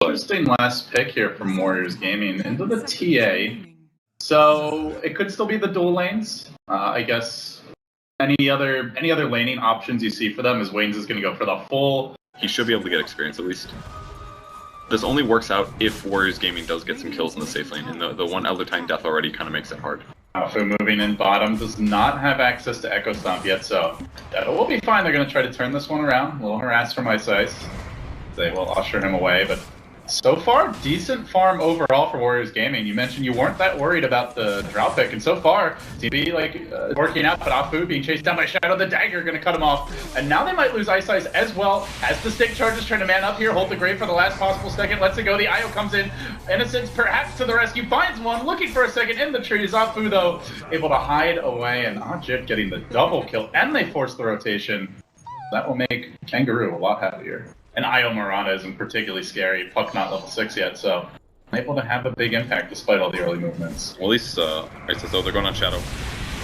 Interesting last pick here from Warriors Gaming into the TA. So it could still be the dual lanes. I guess any other laning options you see for them is Waynes is going to go for the full. He should be able to get experience at least. This only works out if Warriors Gaming does get some kills in the safe lane, and the one Elder Titan death already kind of makes it hard. Alpha moving in bottom does not have access to Echo Stomp yet, so that will be fine. They're going to try to turn this one around. A little harass from Ice Ice. They will usher him away, but so far, decent farm overall for Warriors Gaming. You mentioned you weren't that worried about the drought pick, and so far, TB working out, but Afu being chased down by Shadow the Dagger, going to cut him off. And now they might lose Ice Ice as well, as the stick charges trying to man up here, hold the grave for the last possible second, lets it go. The IO comes in, Innocence perhaps to the rescue, finds one, looking for a second in the trees. Afu though, able to hide away, and Ajit getting the double kill, and they force the rotation. That will make Kangaroo a lot happier. And Io Miranda isn't particularly scary. Puck not level 6 yet, so able to have a big impact despite all the early movements. Well, at least, though, they're going on Shadow.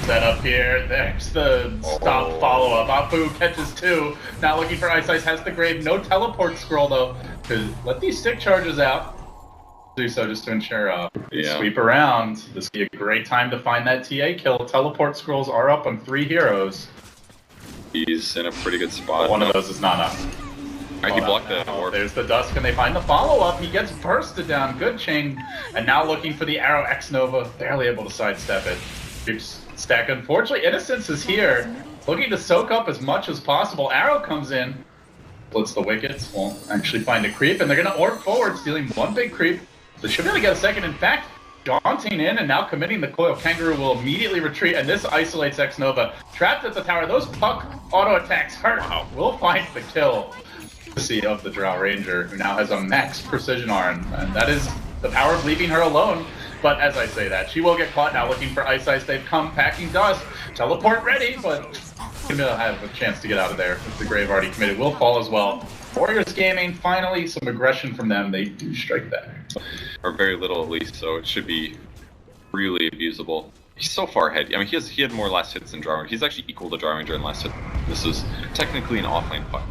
Set up here, there's the stop follow-up. Afu catches 2. Now looking for Ice Ice, has the grave. No teleport scroll, though, because let these stick charges out. Do so just to ensure sweep around. This would be a great time to find that TA kill. Teleport scrolls are up on 3 heroes. He's in a pretty good spot. One of those is Nana. Alright, he blocked that orb. There's the Dusk, and they find the follow-up. He gets bursted down. Good chain. And now looking for the arrow X Nova. Barely able to sidestep it. Keeps stack. Unfortunately, Innocence is here. Looking to soak up as much as possible. Arrow comes in. Splits the wickets. Won't actually find a creep. And they're going to orb forward, stealing one big creep. They should be able to get a second. In fact, daunting in and now committing the coil. Kangaroo will immediately retreat, and this isolates X Nova. Trapped at the tower. Those puck auto attacks hurt. Wow. Will find the kill. Of the Drow Ranger, who now has a max precision arm, and that is the power of leaving her alone. But as I say that, she will get caught now looking for Ice Ice. They've come packing dust, teleport ready, but gonna have a chance to get out of there with the grave already committed. Will fall as well. Warriors Gaming, finally some aggression from them. They do strike back. Or very little at least, so it should be really abusable. He's so far ahead. I mean, he had more last hits than Drow Ranger. He's actually equal to Drow Ranger in last hit. This is technically an offlane puck.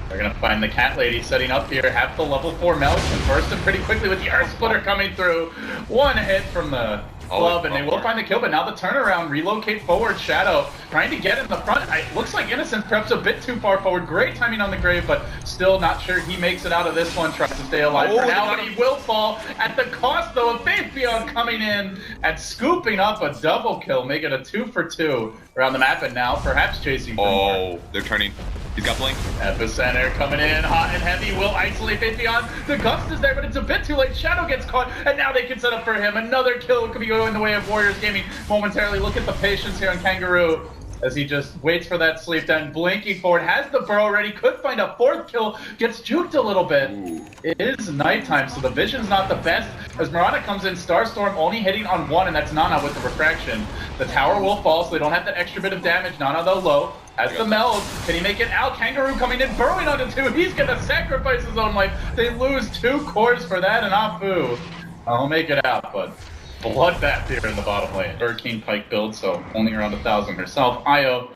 They're going to find the Cat Lady setting up here, have the level 4 melt, and burst him pretty quickly with the Earth Splitter coming through. One hit from the glove, and they will find the kill, but now the turnaround, relocate forward, Shadow, trying to get in the front. It looks like Innocence perhaps a bit too far forward. Great timing on the grave, but still not sure he makes it out of this one. Tries to stay alive for now, but he will fall at the cost, though, of Faith Beyond coming in and scooping up a double kill, making a 2 for 2 around the map, and now perhaps chasing for more. They're turning. He's got Blink. Epicenter coming in, hot and heavy, will isolate Faith Beyond. The Gust is there, but it's a bit too late. Shadow gets caught, and now they can set up for him. Another kill could be going the way of Warriors Gaming momentarily. Look at the patience here on Kangaroo as he just waits for that sleep down, blinking forward, has the burrow ready, could find a 4th kill, gets juked a little bit. Ooh. It is nighttime, so the vision's not the best. As Mirana comes in, Starstorm only hitting on 1, and that's Nana with the refraction. The tower will fall, so they don't have that extra bit of damage. Nana, though, low. As the meld, can he make it out? Kangaroo coming in, burrowing onto 2. He's gonna sacrifice his own life. They lose 2 cores for that, and Afu will make it out, but bloodbath here in the bottom lane. Hurricane Pike build, so only around 1,000 herself. Io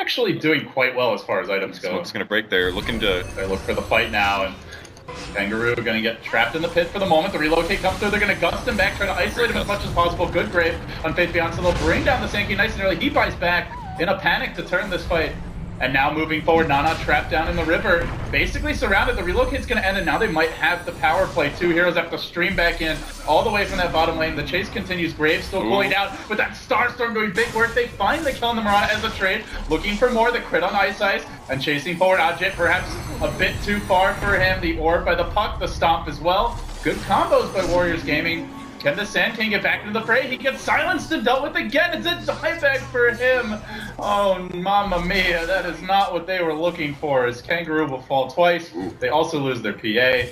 actually doing quite well as far as items go. Smoke's gonna break there, looking to... They look for the fight now, and Kangaroo gonna get trapped in the pit for the moment. The relocate comes through, they're gonna gust him back, try to isolate him as much as possible. Good grave on Faith Beyond, so they'll bring down the Sankey nice and early. He buys back in a panic to turn this fight. And now moving forward, Nana trapped down in the river, basically surrounded. The relocate's going to end, and now they might have the power play. 2 heroes have to stream back in all the way from that bottom lane. The chase continues. Graves still pulling down with that Starstorm doing big work. They find the kill on the Mirana as a trade, looking for more. The crit on Ice Ice and chasing forward. Ajit perhaps a bit too far for him. The orb by the puck, the stomp as well. Good combos by Warriors Gaming. Can the Sand King get back into the fray? He gets silenced and dealt with again. It's a dieback for him. Oh, mamma mia. That is not what they were looking for, as Kangaroo will fall twice. They also lose their PA.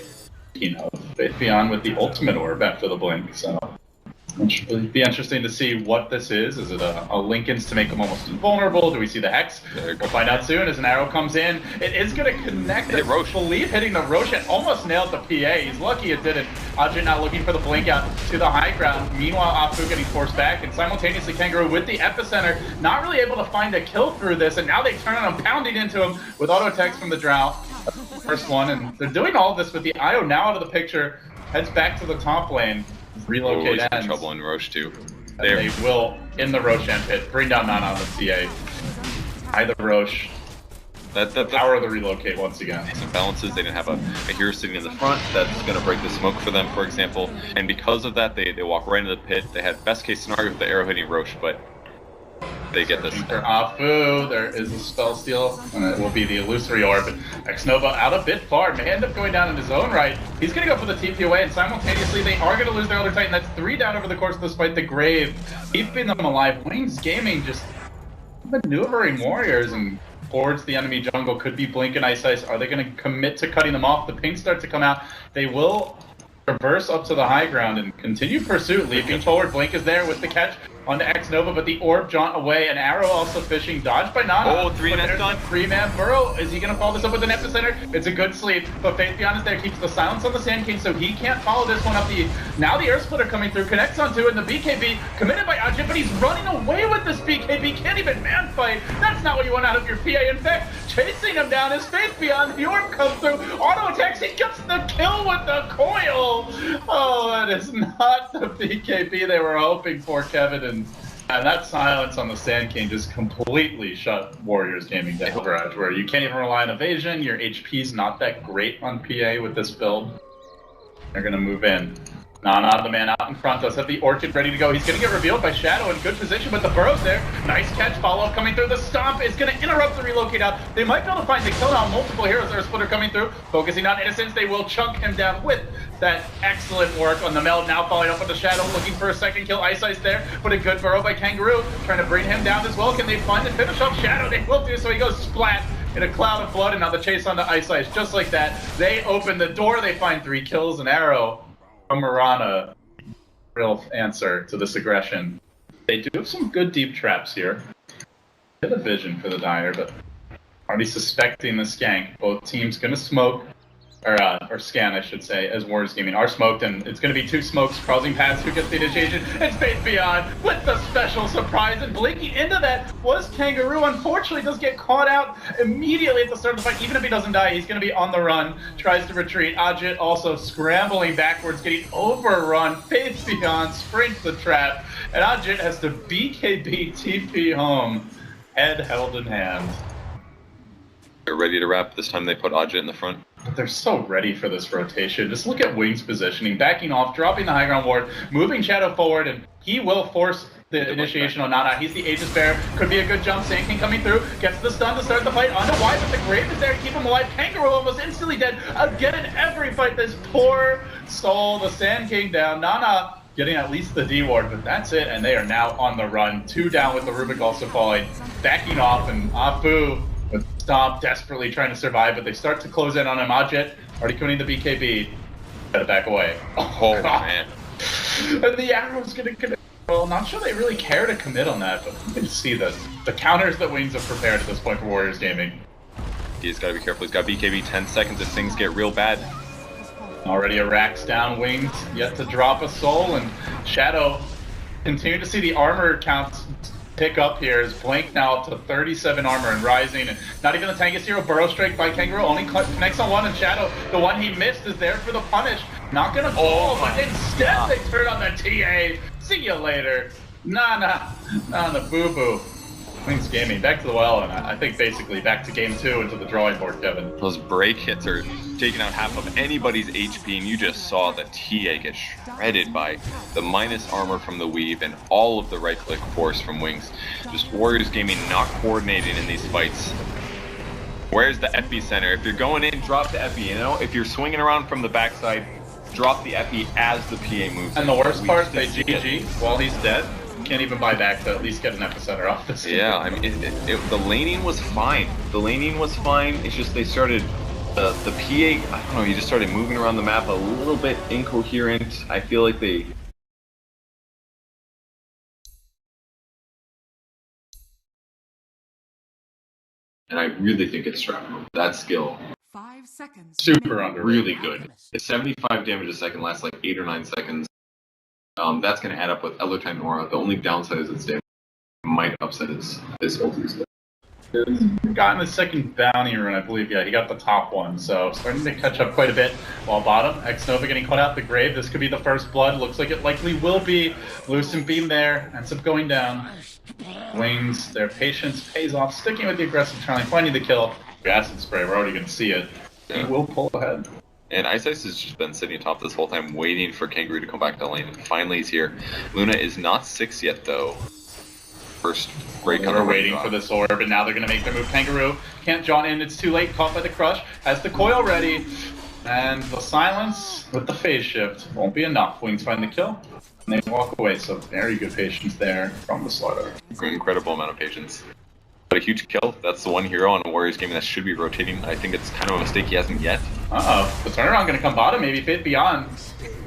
You know, Faith Beyond with the ultimate orb after the blink. So it'll be interesting to see what this is. Is it a Lincoln's to make him almost invulnerable? Do we see the Hex? We'll find out soon as an arrow comes in. It is going to connect. I believe hitting the Roche and almost nailed the PA. He's lucky it didn't. Ajit now looking for the blink out to the high ground. Meanwhile, Afu getting forced back, and simultaneously Kangaroo with the epicenter, not really able to find a kill through this, and now they turn on him, pounding into him with auto attacks from the Drow. first one, and they're doing all this with the IO now out of the picture. Heads back to the top lane. Relocate he's in ends. trouble in Roche too. They will, in the Roshan pit, bring down Nana on the TA. Hide the Roche. The power of the relocate once again. Some balances. They didn't have a hero sitting in the front that's going to break the smoke for them, for example. And because of that, they walk right into the pit. They had best case scenario with the arrow hitting Roche, but they get this. For Afu, there is a spell steal, and it will be the illusory orb. X-Nova out a bit far, may end up going down in his own right. He's going to go for the TP away, and simultaneously they are going to lose their other Titan. That's 3 down over the course of this fight. The Grave, keeping them alive. Wings Gaming just maneuvering warriors and towards the enemy jungle. Could be Blink and Ice. Are they going to commit to cutting them off? The pings start to come out. They will reverse up to the high ground and continue pursuit. Leaping forward, Blink is there with the catch onto X-Nova, but the orb jaunt away, and Arrow also fishing, dodged by Nana. Oh, 3-net done. 3-man burrow. Is he going to follow this up with an epicenter? It's a good sleep, but Faithion is there, keeps the silence on the Sand King, so he can't follow this one up. Now the Earth Splitter coming through, connects onto it, and the BKB committed by Ajit, but he's running away with this BKB, can't even man fight. That's not what you want out of your PA. In fact, chasing him down is Faithion. The orb comes through, auto attacks, he gets the kill with the coil. Oh, that is not the BKB they were hoping for, Kevin. And that silence on the Sand King just completely shut Warriors Gaming down. Where you can't even rely on evasion, your HP's not that great on PA with this build. They're gonna move in. Nana, the man out in front, does have the Orchid ready to go. He's gonna get revealed by Shadow in good position, but the Burrow's there. Nice catch, follow-up coming through. The Stomp is gonna interrupt the relocate out. They might be able to find the kill now. Multiple heroes are Splitter coming through. Focusing on Innocence, they will chunk him down with that excellent work on the Meld. Now following up with the Shadow, looking for a second kill. Ice there, but a good Burrow by Kangaroo, trying to bring him down as well. Can they find and finish off Shadow? They will do so. He goes splat in a cloud of blood, and now the chase onto Ice. Just like that, they open the door. They find 3 kills, an arrow from Marana. Real answer to this aggression. They do have some good deep traps here. Bit of vision for the Dire, but already suspecting the skank. Both teams gonna smoke, or scan, I should say, as Warriors Gaming are smoked, and it's gonna be 2 smokes crossing paths. Who gets the initiation? It's Faith Beyond with the special surprise, and blinking into that was Kangaroo. Unfortunately, does get caught out immediately at the start of the fight. Even if he doesn't die, he's gonna be on the run. Tries to retreat. Ajit also scrambling backwards, getting overrun. Faith Beyond sprints the trap, and Ajit has to BKB TP home, head held in hand. They're ready to wrap. This time they put Ajit in the front. But they're so ready for this rotation. Just look at Wings positioning, backing off, dropping the high ground ward, moving Shadow forward, and he will force the initiation on Nana. He's the Aegis Bearer. Could be a good jump. Sand King coming through. Gets the stun to start the fight. Onto Wide, but the Grave is there to keep him alive. Kangaroo almost instantly dead. Again in every fight. This poor soul. The Sand King down. Nana getting at least the D ward, but that's it. And they are now on the run. 2 down with the Rubik also falling. Backing off, and Afu with Stomp desperately trying to survive, but they start to close in on him. Ajit already committing the BKB. Gotta back away. Oh man. And the arrow's gonna connect. Well, not sure they really care to commit on that, but you can see the counters that Wings have prepared at this point for Warriors Gaming. He's gotta be careful. He's got BKB 10 seconds if things get real bad. Already a Rax down. Wings yet to drop a soul, and Shadow continue to see the armor counts pick up here. Is Blink now up to 37 armor and rising, and not even the Tangus hero. Burrow strike by Kangaroo only connects on one, and Shadow, the one he missed, is there for the punish. Not gonna fall, but instead they turn on the TA. See you later. Nah, boo-boo. Wings Gaming back to the well, and I think basically back to game 2 into the drawing board, Kevin. Those break hits are taking out half of anybody's HP, and you just saw the TA get shredded by the minus armor from the Weave and all of the right-click force from Wings. Just Warriors Gaming not coordinating in these fights. Where's the epicenter? If you're going in, drop the epi, you know? If you're swinging around from the backside, drop the epi as the PA moves. And the worst part, they GG while he's dead. Can't even buy back to at least get an epicenter off this game. Yeah, I mean, the laning was fine. The laning was fine. It's just they started, the PA, I don't know, you just started moving around the map a little bit incoherent. I feel like they... And I really think it's Shrapnel. That skill. 5 seconds. Super underrated. Really good. It's 75 damage a second, lasts like 8 or 9 seconds. That's going to add up with Elder Time Nora. The only downside is its damage might upset his ulti skill. Gotten the second bounty rune, I believe. Yeah, he got the top one, so starting to catch up quite a bit. While bottom, X-Nova getting caught out the grave. This could be the first blood. Looks like it likely will be. Lucent Beam there, ends up going down. Wings, their patience pays off, sticking with the aggressive trying, finding the kill. Acid spray, we're already going to see it. He will pull ahead. And Ice Ice has just been sitting atop this whole time, waiting for Kangaroo to come back to lane. And finally, he's here. Luna is not 6 yet, though. First great counter. They're waiting for this orb, and now they're going to make their move. Kangaroo can't jaunt in. It's too late. Caught by the crush. Has the coil ready. And the silence with the phase shift won't be enough. Wings find the kill, and they walk away. So very good patience there from the Slaughter. Incredible amount of patience. But a huge kill. That's the one hero on a Warriors game that should be rotating. I think it's kind of a mistake he hasn't yet. Uh-oh. The turnaround going to come bottom. Maybe Faith Beyond.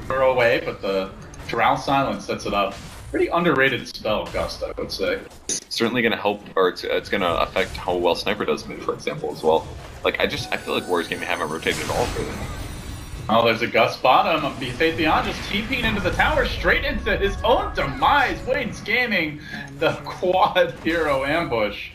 Throw away, but the Drow Silence sets it up. Pretty underrated spell, Gust, I would say. It's certainly going to help, or it's going to affect how well Sniper does move, for example, as well. Like, I feel like Warriors game haven't rotated at all for them. Oh, there's a Gust bottom. Faith Beyond just TPing into the tower, straight into his own demise. Wayne's Gaming, the quad hero ambush.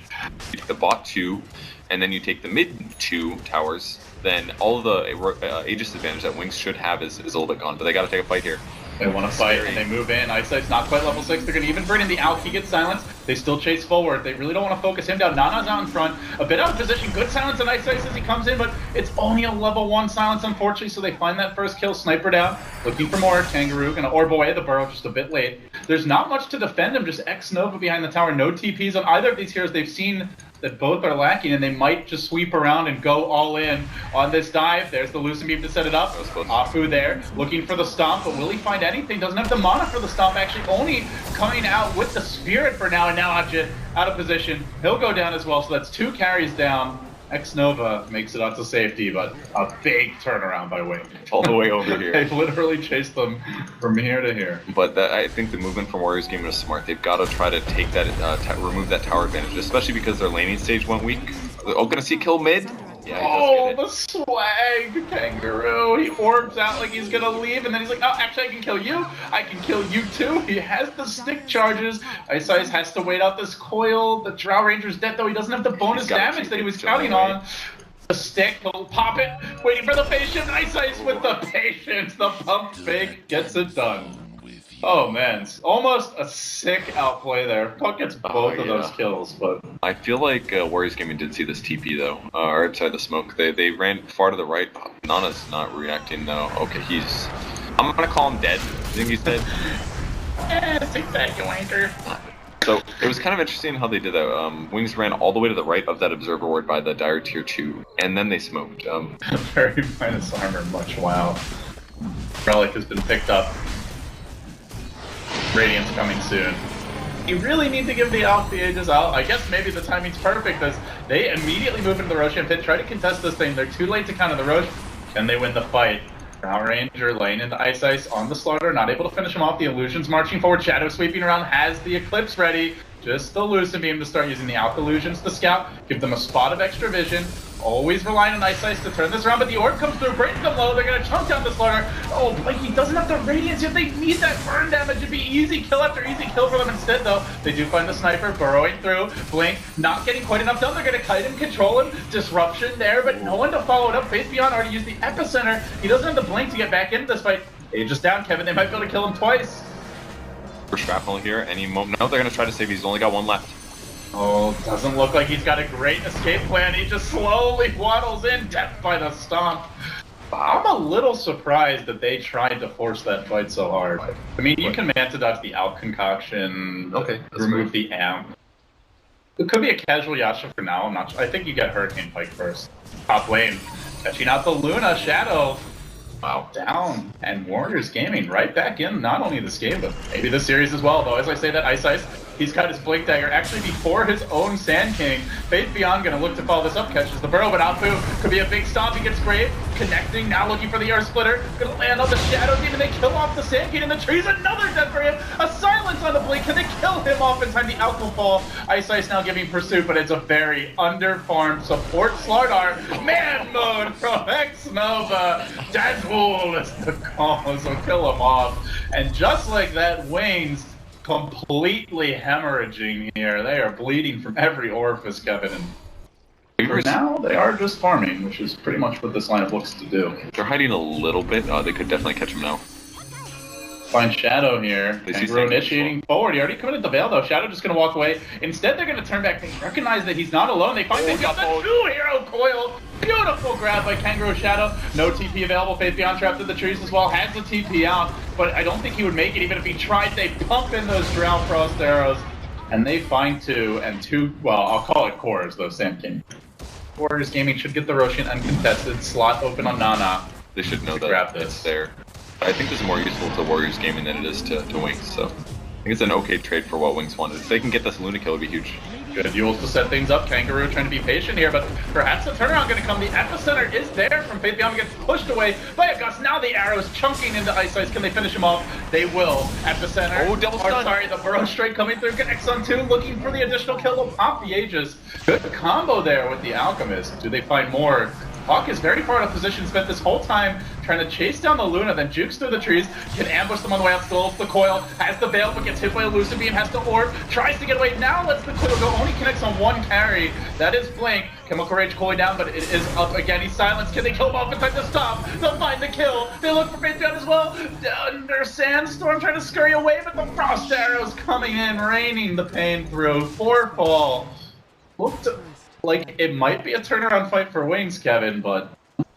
You take the bot 2, and then you take the mid 2 towers, then all of the Aegis advantage that Wings should have is a little bit gone, but they got to take a fight here. They want to fight, and they move in. Eyesight's not quite level 6. They're going to even bring in the Alk. He gets silenced. They still chase forward. They really don't want to focus him down. Nana's out in front. A bit out of position. Good silence on Eyesight as he comes in, but it's only a level 1 silence, unfortunately, so they find that first kill. Sniper down. Looking for more. Kangaroo going to orb away the burrow just a bit late. There's not much to defend him. Just X-Nova behind the tower. No TPs on either of these heroes. They've seen that both are lacking, and they might just sweep around and go all in on this dive. There's the Lucent Beam to set it up. Afu there, looking for the stomp, but will he find anything? Doesn't have the mana for the stomp, actually only coming out with the Spirit for now, and now Ajit out of position. He'll go down as well, so that's 2 carries down. X-Nova makes it out to safety, but a big turnaround by Wing. All the way over here. They've literally chased them from here to here. But I think the movement from Warriors game is smart. They've got to try to take that, remove that tower advantage, especially because their laning stage went weak. Oh, gonna see kill mid? Yeah, oh, the swag, Kangaroo. He orbs out like he's gonna leave, and then he's like, oh, actually I can kill you. I can kill you too. He has the stick charges. Ice Ice has to wait out this coil. The Drow Ranger's dead, though. He doesn't have the bonus damage that he was counting on. The stick, he'll pop it, waiting for the patient. Ice Ice with the patience. The pump fake gets it done. Oh man, it's almost a sick outplay there. Puck gets both of those kills, but I feel like Warriors Gaming did see this TP though, or outside the smoke. They ran far to the right. Nana's not reacting though. Okay, I'm gonna call him dead. I think he's dead. Take that, you wanker. So it was kind of interesting how they did that. Wings ran all the way to the right of that observer ward by the Dire tier 2, and then they smoked. Very minus armor, much wow. Relic has been picked up. Radiant's coming soon. You really need to give the Alk the Aegis out. I guess maybe the timing's perfect as they immediately move into the Roshan pit, try to contest this thing. They're too late to counter the Rosh. Can they win the fight? Drow Ranger laying into Ice Ice on the Slaughter, not able to finish him off. The Illusion's marching forward. Shadow sweeping around, has the Eclipse ready. Just the Lucent Beam to start using the Alk Illusions to scout, give them a spot of extra vision. Always relying on Ice Ice to turn this around, but the orb comes through, breaks them low, they're gonna chunk down the Slaughter. Oh, Blanky doesn't have the Radiance yet, they need that burn damage. It'd be easy kill after easy kill for them instead, though. They do find the Sniper burrowing through. Blink not getting quite enough done, they're gonna kite him, control him. Disruption there, but no one to follow it up. Faith Beyond already used the Epicenter. He doesn't have the Blink to get back into this fight. Aegis down, Kevin, they might be able to kill him twice. For shrapnel here, any moment. No, they're gonna try to save, he's only got 1 left. Oh, doesn't look like he's got a great escape plan. He just slowly waddles in, death by the stomp. I'm a little surprised that they tried to force that fight so hard. I mean, you can Manta dodge the Alk concoction, remove the amp. It could be a casual Yasha for now, I'm not sure. I think you get Hurricane Pike first. Top lane, catching out the Luna Shadow. Wow, down. And Warriors Gaming right back in, not only this game, but maybe this series as well, though. As I say that, Ice Ice, he's got his Blink Dagger actually before his own Sand King. Faith Beyond gonna look to follow this up, catches the burrow, but Apu could be a big stomp. He gets Grave, connecting, now looking for the Earth Splitter. Gonna land on the Shadow Demon, they kill off the Sand King in the trees. Another death for him. A silence on the Blink. Can they kill him off in time? The Alk will fall. Ice Ice now giving pursuit, but it's a very under-farmed support Slardar. Man mode from X-Nova. Deadpool is the call, so kill him off. And just like that, Wayne's completely hemorrhaging here. They are bleeding from every orifice, Kevin. And For now, they are just farming, which is pretty much what this lineup looks to do. They're hiding a little bit. They could definitely catch him now. Find Shadow here. Kangaroo initiating forward. He already committed the Veil, though. Shadow just going to walk away. Instead, they're going to turn back. They recognize that he's not alone. They find they've got the two-hero coil. Beautiful grab by Kangaroo Shadow. No TP available. Faith Beyond trapped in the trees as well. Has the TP out, but I don't think he would make it even if he tried. They pump in those Drow Frost arrows, and they find two, and two, well, I'll call it cores, though, Sam King. Warriors Gaming should get the Roshan uncontested. Slot open on Nana. They should know that it's there. I think this is more useful to Warriors Gaming than it is to Wings, so I think it's an okay trade for what Wings wanted. If they can get this Luna kill, it'd be huge. Good duels to set things up. Kangaroo trying to be patient here, but perhaps the turnaround going to come. The epicenter is there from Faith Beyond, gets pushed away by a Gus. Now the arrows chunking into Ice Ice. Can they finish him off? They will. Epicenter. Oh, double stun. Sorry, the Burrow Strike coming through. Connects on two, looking for the additional kill. They'll pop the Aegis. Good combo there with the Alchemist. Do they find more? Hawk is very far out of position, spent this whole time trying to chase down the Luna, then jukes through the trees, can ambush them on the way up, still the coil, has the Veil, but gets hit by a Lucid Beam, has the orb, tries to get away, now lets the coil go, only connects on one carry, that is Blink. Chemical Rage cooling down, but it is up again, he's silenced, can they kill him off in time to stop? They'll find the kill, they look for Faith Beyond as well, under Sandstorm trying to scurry away, but the Frost Arrows coming in, raining the pain through, 4-fall. Looked like it might be a turnaround fight for Wings, Kevin, but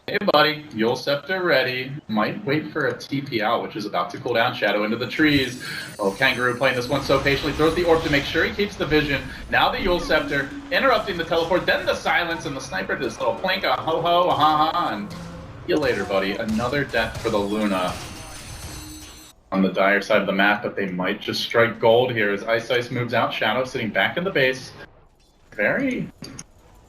hey buddy, Yule Scepter ready. Might wait for a TP out, which is about to cool down. Shadow into the trees. Oh, Kangaroo playing this one so patiently. Throws the orb to make sure he keeps the vision. Now the Yule Scepter, interrupting the teleport, then the silence, and the sniper this little plank, a ho-ho, a ha-ha, and see you later, buddy. Another death for the Luna on the dire side of the map, but they might just strike gold here as Ice Ice moves out. Shadow sitting back in the base. Very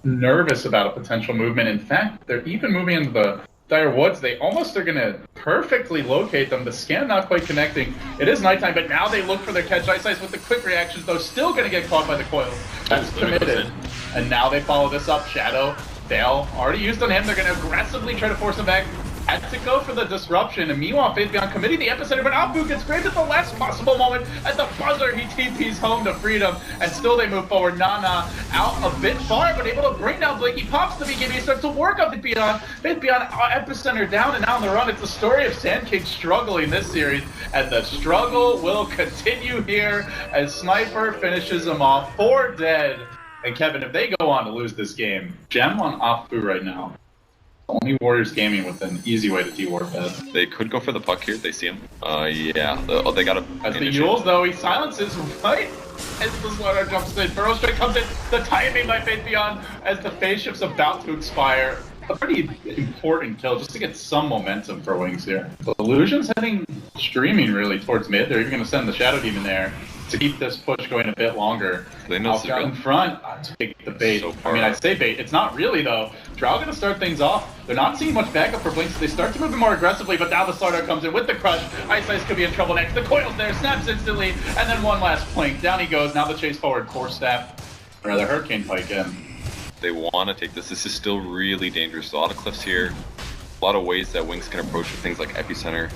nervous about a potential movement. In fact, they're even moving into the dire woods. They almost are going to perfectly locate them. The scan not quite connecting. It is nighttime, but now they look for their catch. Ice Ice with the quick reactions, though, still going to get caught by the coil. That's committed. And now they follow this up. Shadow, Veil, already used on him. They're going to aggressively try to force him back. Had to go for the disruption, and meanwhile, Faith Beyond committing the epicenter, but Apu gets grabbed at the last possible moment. At the buzzer, he TP's home to freedom, and still they move forward. Nana out a bit far, but able to bring down Blake. He pops the BKB, starts to work on Faith Beyond. Faith Beyond epicenter down and out on the run. It's the story of Sand King struggling this series, and the struggle will continue here as Sniper finishes him off. 4 dead. And Kevin, if they go on to lose this game, gem on Apu right now. Only Warriors Gaming with an easy way to de-warp that. They could go for the puck here. They see him. Yeah. They got a. As the Yules, though, he silences right as the Slaughter jumps in. Burrow Strike comes in. The timing by Faith Beyond as the phase shift's about to expire. A pretty important kill just to get some momentum for Wings here. The Illusion's heading streaming really towards mid. They're even going to send the Shadow Demon there to keep this push going a bit longer. They know out in front, take the bait. So I mean, I say bait. It's not really, though. Drow going to start things off. They're not seeing much backup for Blink, so they start to move more aggressively, but now the Slaughter comes in with the crush. Ice Ice could be in trouble next. The coil's there, snaps instantly, and then one last Blink. Down he goes. Now the chase forward. Core Staff, or the Hurricane Pike in. They want to take this. This is still really dangerous. A lot of cliffs here. A lot of ways that Wings can approach with things like Epicenter.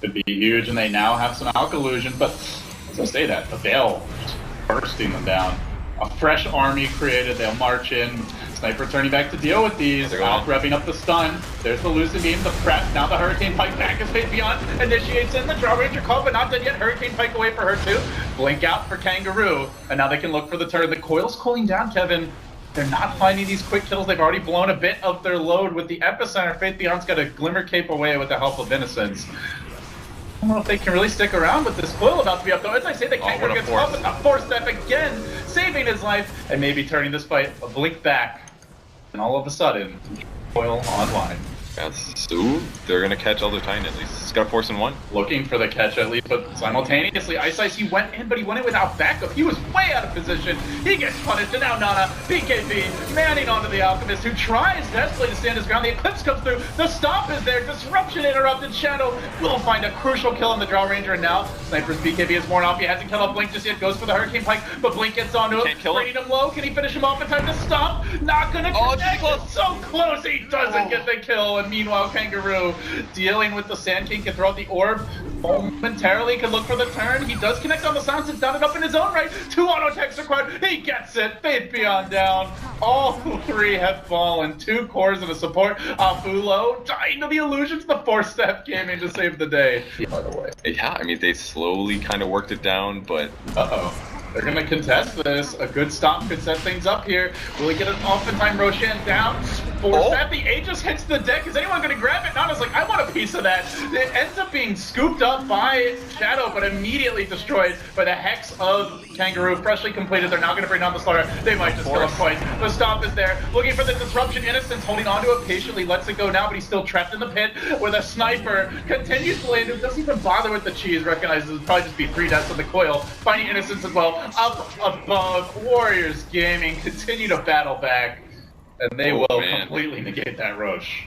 Could be huge, and they now have some Alk Illusion, but as I say that, the Veil just bursting them down. A fresh army created, they'll march in. Sniper turning back to deal with these. Alk revving up the stun. There's the Lucid Beam, the prep. Now the Hurricane Pike back as Faith Beyond initiates in. The Drow Ranger call, but not dead yet. Hurricane Pike away for her too. Blink out for Kangaroo. And now they can look for the turn. The coil's cooling down, Kevin. They're not finding these quick kills. They've already blown a bit of their load with the epicenter. Faith Beyond's got a glimmer cape away with the help of Innocence. I don't know if they can really stick around with this coil about to be up, though. As I say, the Kangaroo gets caught with a force step again, saving his life, and maybe turning this fight a blink back. And all of a sudden, coil online. Yes. Ooh, they're going to catch Elder Titan at least. It's got a force in one. Looking for the catch at least, but simultaneously, Ice Ice, he went in, but he went in without backup. He was way out of position. He gets punished, and now Nana, BKB, manning onto the Alchemist, who tries desperately to stand his ground. The Eclipse comes through. The stomp is there. Disruption interrupted. Shadow will find a crucial kill on the Drow Ranger, and now Sniper's BKB is worn off. He hasn't killed off Blink just yet. Goes for the Hurricane Pike, but Blink gets onto him. Bringing him low. Can he finish him off in time to stop? not gonna connect. Close. So close, he doesn't get the kill. And meanwhile, Kangaroo dealing with the Sand King can throw out the orb momentarily, can look for the turn. He does connect on the sounds, it's done it up in his own right. 2 auto attacks required. He gets it. Faith Beyond down. All 3 have fallen. 2 cores and a support. Afulo dying to the illusions. The 4-step came in to save the day. By the way. Yeah, I mean, they slowly kind of worked it down, but... They're going to contest this. A good stop could set things up here. Will he get an off-the-time Roshan down? Force that. The Aegis hits the deck. Is anyone going to grab it? Nana's like, I want a piece of that. It ends up being scooped up by Shadow, but immediately destroyed by the Hex of Kangaroo. Freshly completed. They're now going to bring down the Slaughter. They might just kill him twice. The stop is there. Looking for the disruption. Innocence holding onto it patiently. Lets it go now, but he's still trapped in the pit with a sniper. Continues to land. Doesn't even bother with the cheese. Recognizes it'll probably just be 3 deaths on the coil. Finding Innocence as well. Up above, Warriors Gaming continue to battle back, and they will completely negate that Roche.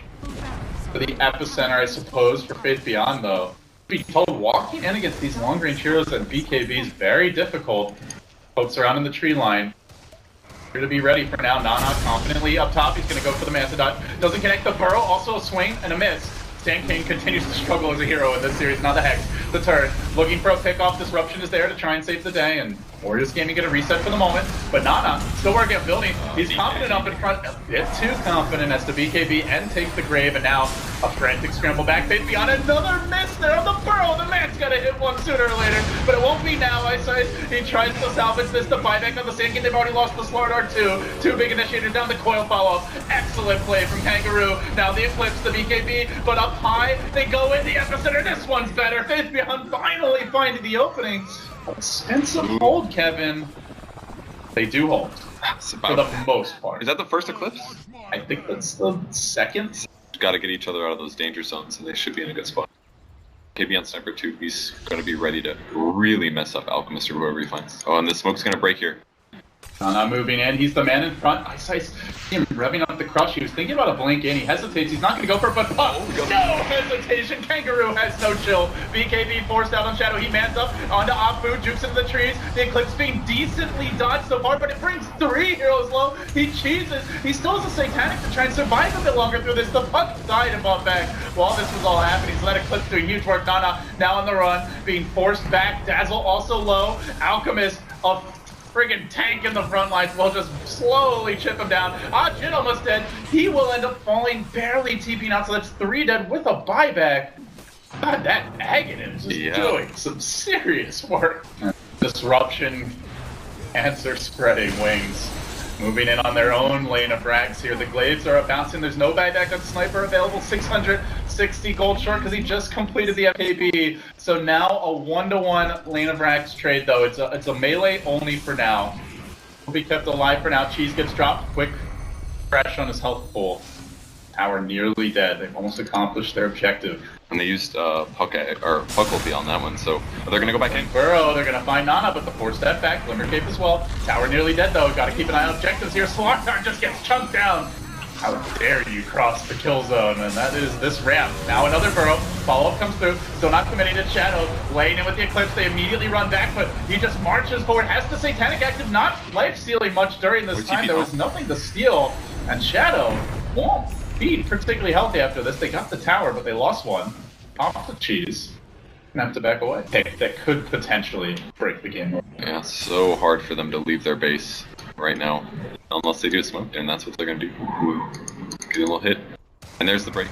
For the epicenter, I suppose, for Faith Beyond, though. Be told, walking in against these long-range heroes at BKB is very difficult. Folks around in the tree line. Here to be ready for now. Nana confidently up top. He's going to go for the Mastodon. Doesn't connect the Burrow. Also a swing and a miss. Sand King continues to struggle as a hero in this series. Now the Hex, the turn, looking for a pick-off. Disruption is there to try and save the day, and Warriors Gaming get a reset for the moment. But Nana still working at building. He's confident up in front, a bit too confident as the BKB and takes the grave, and now a frantic scramble back. Faith Beyond, another miss there on the Burrow. The man's got to hit one sooner or later, but it won't be now. He tries to salvage this. The buyback on the Sand King. They've already lost the Slaughter too. 2 big initiators down the coil follow-up. Excellent play from Kangaroo. Now the Eclipse, the BKB, but up high, they go in the epicenter. This one's better. Faith Beyond finally finding the opening. Expensive hold, Kevin. They do hold. For the most part. Is that the first Eclipse? I think that's the second. Got to get each other out of those danger zones, and they should be in a good spot. KB on Sniper 2, he's going to be ready to really mess up Alchemist or whoever he finds. Oh, and the smoke's going to break here. Not moving in. He's the man in front. I see him revving up the crush. He was thinking about a blink in. He hesitates. He's not going to go for it, but no hesitation. Kangaroo has no chill. BKB forced out on Shadow. He mans up onto Afu, jukes into the trees. The Eclipse being decently dodged so far, but it brings 3 heroes low. He cheeses. He still has a Satanic to try and survive a bit longer through this. The puck died and bought back while this was all happening. So that Eclipse doing huge work. Nana now on the run, being forced back. Dazzle also low. Alchemist, a friggin' tank in the front lines will just slowly chip him down. Jin almost dead. He will end up falling, barely TPing out, so that's 3 dead with a buyback. God, that Aghanim is doing some serious work. Disruption, Cancer spreading wings. Moving in on their own lane of frags here. The Glaives are bouncing. There's no buyback on Sniper available. 660 gold short because he just completed the FKB. So now a 1-to-1 lane of frags trade though. It's a melee only for now. Will be kept alive for now. Cheese gets dropped. Quick crash on his health pool. Tower nearly dead. They've almost accomplished their objective. And they used Puckleby on that one, so they're gonna go back in. Burrow, they're gonna find Nana, but the 4-step back, Glimmer Cape as well. Tower nearly dead though, gotta keep an eye on objectives here. Slaughter just gets chunked down. How dare you cross the kill zone, and that is this ramp. Now another Burrow, follow-up comes through, still not committing to Shadow. Laying in with the Eclipse, they immediately run back, but he just marches forward, has the Satanic active, not life-stealing much during this time. There was nothing to steal, and Shadow won't be particularly healthy after this. They got the tower, but they lost one. Off the cheese. Gonna have to back away. That could potentially break the game. Yeah, it's so hard for them to leave their base right now. Unless they do a smoke there, and that's what they're gonna do. Get a little hit. And there's the break.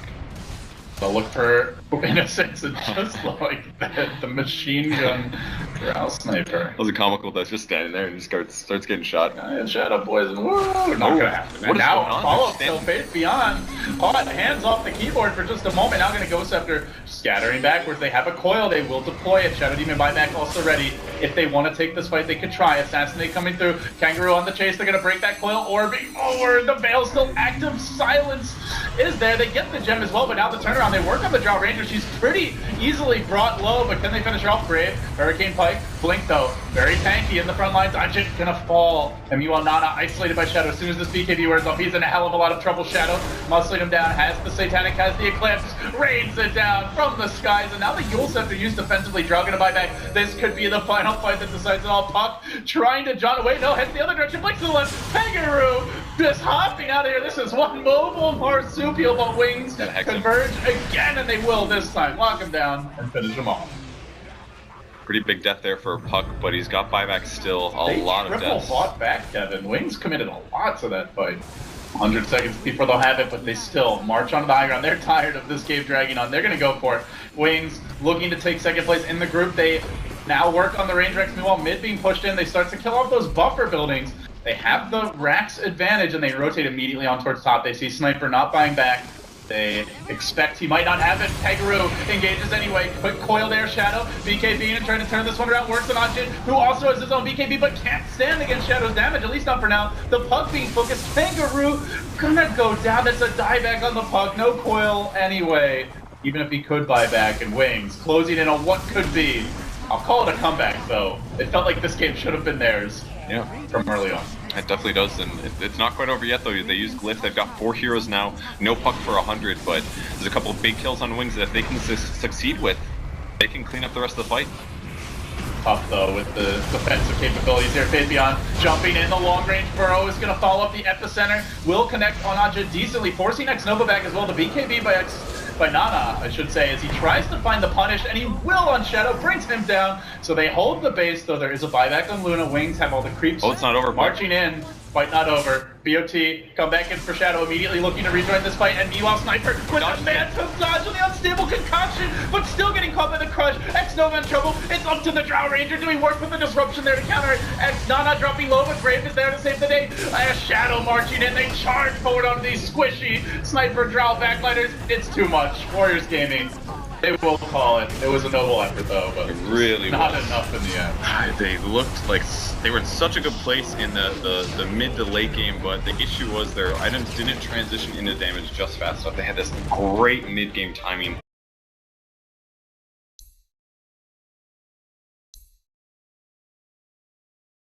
They'll look for Innocence and just like that, the machine gun Growl Sniper. That was a comical that's just standing there and just starts getting shot. Shadow Boys, whoa, not gonna happen. And now follow still Faith Beyond. Hands off the keyboard for just a moment. Now gonna Ghost Scepter scattering backwards. They have a coil, they will deploy it. Shadow Demon buyback also ready. If they want to take this fight, they could try. Assassinate coming through. Kangaroo on the chase, they're gonna break that coil. Orbing over, the veil still active. Silence is there. They get the gem as well, but now the turnaround. They work on the Draw Ranger. She's pretty easily brought low, but can they finish her off? Brave. Hurricane Pike. Blink though. Very tanky in the front lines. Ajit gonna fall. And meanwhile, Nana isolated by Shadow. As soon as this BKB wears off, he's in a hell of a lot of trouble. Shadow muscling him down. Has the Satanic, has the Eclipse. Rains it down from the skies. And now the Yule Scepter used defensively. Draw gonna buy back. This could be the final fight that decides it all. Puck trying to John away. No, heads the other direction. Blink to the left. Kangaroo just hopping out of here. This is one mobile marsupial, but Wings converge again, and they will this time. Lock him down and finish him off. Pretty big death there for Puck, but he's got buyback still. A lot of deaths. They triple fought back, Kevin. Wings committed a lot to that fight. 100 seconds before they'll have it, but they still march onto the high ground. They're tired of this game dragging on. They're going to go for it. Wings looking to take second place in the group. They now work on the range racks. Meanwhile, mid being pushed in, they start to kill off those buffer buildings. They have the racks advantage, and they rotate immediately on towards top. They see Sniper not buying back. They expect he might not have it. Kangaroo engages anyway. Quick coiled air shadow. BKB and trying to turn this one around. Works on Ajin, who also has his own BKB, but can't stand against Shadow's damage, at least not for now. The Puck being focused. Kangaroo gonna go down. That's a dieback on the Puck. No coil anyway, even if he could buy back. And Wings closing in on what could be. I'll call it a comeback, though. It felt like this game should have been theirs from early on. It definitely does, and it's not quite over yet, though. They use Glyph. They've got 4 heroes now. No Puck for 100, but there's a couple of big kills on Wings that if they can succeed with, they can clean up the rest of the fight. Tough, though, with the defensive capabilities here. Fabian jumping in. The long-range burrow is going to follow up the epicenter. Will connect on Aja decently, forcing X-Nova back as well. The BKB by Nana, I should say, as he tries to find the punish, and he will on Shadow, brings him down. So they hold the base, though there is a buyback on Luna. Wings have all the creeps. Oh, it's not over. Marching in. Fight not over. BOT come back in for Shadow, immediately looking to rejoin this fight, and meanwhile Sniper with a phantom dodge on the unstable concoction, but still getting caught by the crush. X-Nova in trouble. It's up to the Drow Ranger doing work with the disruption there to counter it. Nana dropping low, but Brave is there to save the day. Shadow marching in. They charge forward onto these squishy Sniper Drow backliners. It's too much. Warriors Gaming. They will call it. It was a noble effort, though, but really not enough in the end. They looked like they were in such a good place in the mid to late game, but the issue was their items didn't transition into damage just fast enough. They had this great mid game timing.